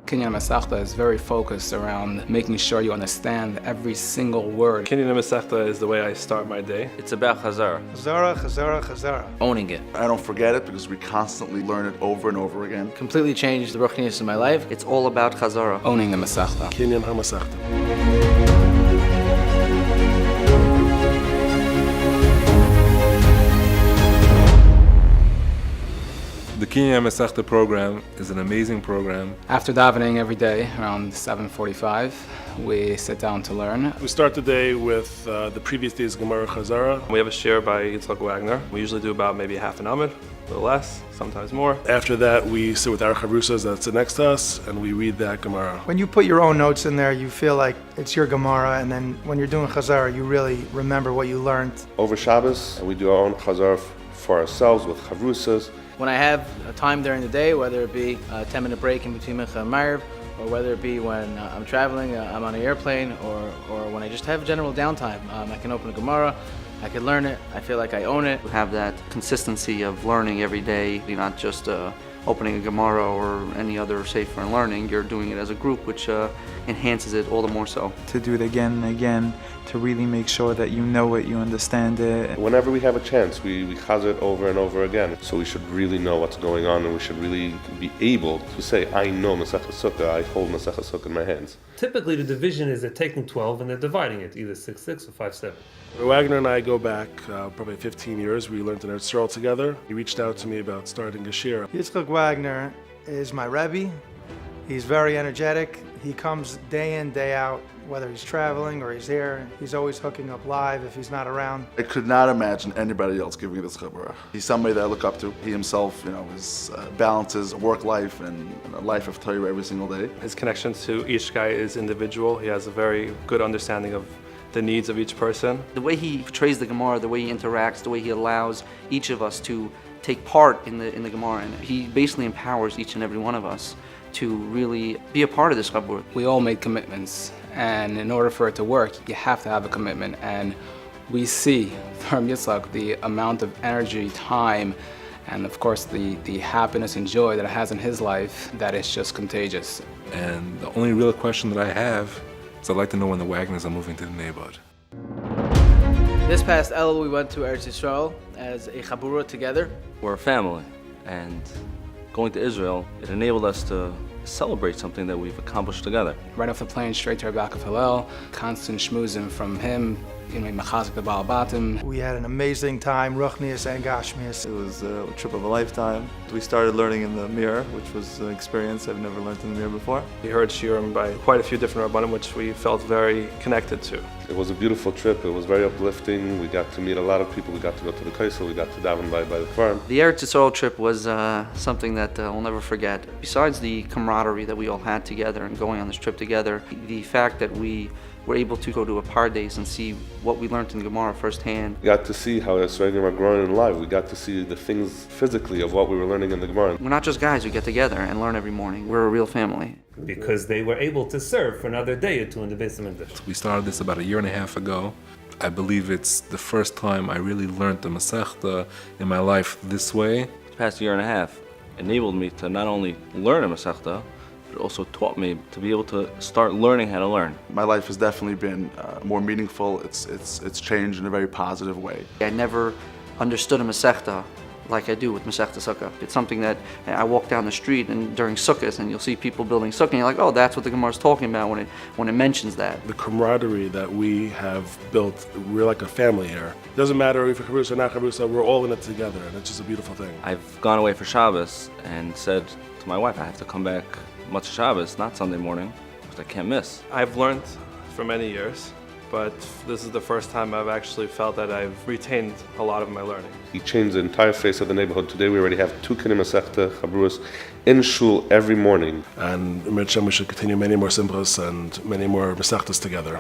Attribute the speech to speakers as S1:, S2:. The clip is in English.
S1: Kinyan Hamasechta is very focused around making sure you understand every single word.
S2: Kinyan Hamasechta is the way I start my day.
S3: It's about Chazara.
S4: Chazara, Chazara, Chazara.
S3: Owning it.
S5: I don't forget it because we constantly learn it over and over again.
S3: Completely changed the ruchnius in my life. It's all about Chazara.
S1: Owning the Masechta.
S2: Kinyan Hamasechta.
S6: The Kinyan Hamasechta program is an amazing program.
S1: After davening every day around 7:45, we sit down to learn.
S2: We start the day with the previous day's Gemara Chazara. We have a share by Yitzchak Wagner. We usually do about maybe half an amud, a little less, sometimes more. After that, we sit with our chavrusas that sit next to us, and we read that Gemara.
S4: When you put your own notes in there, you feel like it's your Gemara, and then when you're doing Chazara, you really remember what you learned.
S7: Over Shabbos, we do our own Chazara for ourselves with chavrusas.
S3: When I have a time during the day, whether it be a 10-minute break in between Mincha and Ma'ariv, or whether it be when I'm traveling, I'm on an airplane, or when I just have general downtime, I can open a Gemara, I can learn it, I feel like I own it. Have that consistency of learning every day. You're not just opening a Gemara or any other sefer and learning, you're doing it as a group, which enhances it all the more so.
S8: To do it again and again, to really make sure that you know it, you understand it.
S7: Whenever we have a chance, we chazar it over and over again. So we should really know what's going on, and we should really be able to say, I know Masechta Sukkah, I hold Masechta Sukkah in my hands.
S9: Typically the division is they're taking 12 and they're dividing it, either 6-6 or 5-7.
S2: Wagner and I go back probably 15 years. We learned in Eretz Yisrael together. He reached out to me about starting a shir.
S4: Yitzchak Wagner is my Rebbe. He's very energetic. He comes day in, day out, whether he's traveling or he's here. He's always hooking up live if he's not around.
S5: I could not imagine anybody else giving me this chibur. He's somebody that I look up to. He himself, balances work life and a life of Torah every single day.
S2: His connection to each guy is individual. He has a very good understanding of the needs of each person.
S3: The way he portrays the Gemara, the way he interacts, the way he allows each of us to take part in the Gemara, and he basically empowers each and every one of us to really be a part of this chabur.
S1: We all made commitments, and in order for it to work, you have to have a commitment. And we see from Yitzchak the amount of energy, time, and of course the happiness and joy that it has in his life that is just contagious.
S6: And the only real question that I have is I'd like to know when the Wagners are moving to the neighborhood.
S3: This past Elul, we went to Eretz Yisrael as a chabura together. We're a family, and going to Israel, it enabled us to celebrate something that we've accomplished together.
S1: Right off the plane, straight to our back of Hillel, constant schmoozing from him, Machazek the Baal Batim.
S4: We had an amazing time, Ruchnius and Gashmius.
S8: It was a trip of a lifetime. We started learning in the mirror, which was an experience I've never learned in the mirror before.
S2: We heard shiurim by quite a few different rabbanim, which we felt very connected to.
S7: It was a beautiful trip. It was very uplifting. We got to meet a lot of people. We got to go to the Kaisel. We got to daven by the farm.
S3: The Eretz Yisrael trip was something that I'll never forget. Besides the camaraderie that we all had together and going on this trip together, the fact that we were able to go to a pardes and see what we learned in Gemara firsthand.
S7: We got to see how Esrogim are growing in life. We got to see the things physically of what we were learning in the Gemara.
S3: We're not just guys who get together and learn every morning. We're a real family.
S9: Because they were able to serve for another day or two in the Beis HaMikdash.
S6: We started this about 1.5 years ago. I believe it's the first time I really learned the Masechta in my life this way.
S3: The past 1.5 years enabled me to not only learn a Masechta, but it also taught me to be able to start learning how to learn.
S5: My life has definitely been more meaningful. It's changed in a very positive way.
S3: I never understood a Masechta like I do with Masechta Sukkah. It's something that I walk down the street and during Sukkahs and you'll see people building Sukkah and you're like, oh, that's what the Gemara is talking about when it mentions that.
S2: The camaraderie that we have built, we're like a family here. It doesn't matter if you're chavrusa or not chavrusa, we're all in it together, and it's just a beautiful thing.
S3: I've gone away for Shabbos and said to my wife, I have to come back Motzei Shabbos, not Sunday morning, because I can't miss.
S2: I've learned for many years, but this is the first time I've actually felt that I've retained a lot of my learning.
S7: He changed the entire face of the neighborhood. Today we already have 2 Kinyan Hamasechta chabruas in shul every morning.
S2: And Mir Hashem, we should continue many more simchas and many more masechtas together.